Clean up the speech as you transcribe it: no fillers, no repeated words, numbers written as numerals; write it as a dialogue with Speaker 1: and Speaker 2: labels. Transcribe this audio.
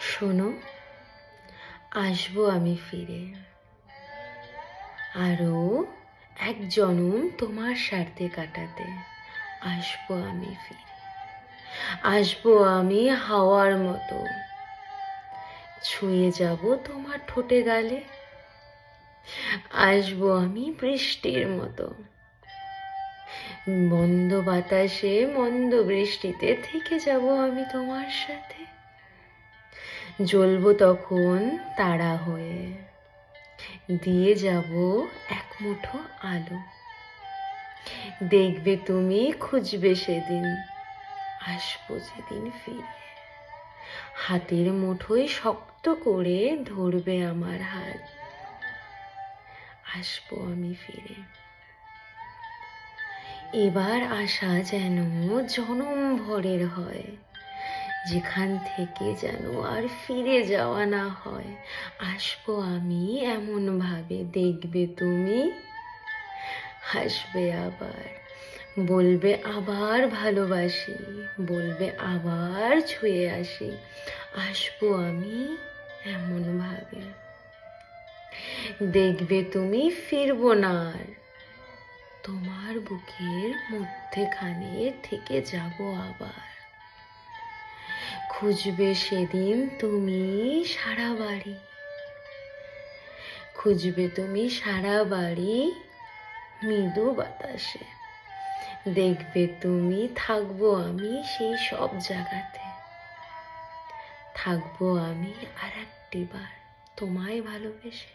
Speaker 1: শোনো, আসবো আমি ফিরে, আরো এক জনম তোমার সাথে কাটাতে। আসবো আমি ফিরে, আসবো আমি হাওয়ার মতো, ছুঁয়ে যাব তোমার ঠোঁটে গালে। আসবো আমি বৃষ্টির মতো, মন্দ বাতাসে মন্দ বৃষ্টিতে থেকে যাব আমি তোমার সাথে। জ্বলবো তখন তারা হয়ে, দিয়ে যাব এক মুঠো আলো। দেখবে তুমি, খুঁজবে সেদিন, আসবো যেদিন ফিরে। হাতের মুঠোয় শক্ত করে ধরবে আমার হাত, আসবো আমি ফিরে। এবার আসা যেন জনম ভরের হয়, যেখান থেকে যেন আর ফিরে যাওয়া না হয়। আসবো আমি এমন ভাবে, দেখবে তুমি, হাসবে আবার, বলবে আবার ভালোবাসি, বলবে আবার ছুঁয়ে আসি। আসবো আমি এমন ভাবে, দেখবে তুমি, ফিরবো না আর, তোমার বুকের মধ্যেখানে থেকে যাব আবার। খুঁজবে সেদিন তুমি সারা বাড়ি, খুঁজবে তুমি সারা বাড়ি মৃদু বাতাসে। দেখবে তুমি, থাকবো আমি সেই সব জায়গাতে, থাকবো আমি আর একটিবার তোমায় ভালোবেসে।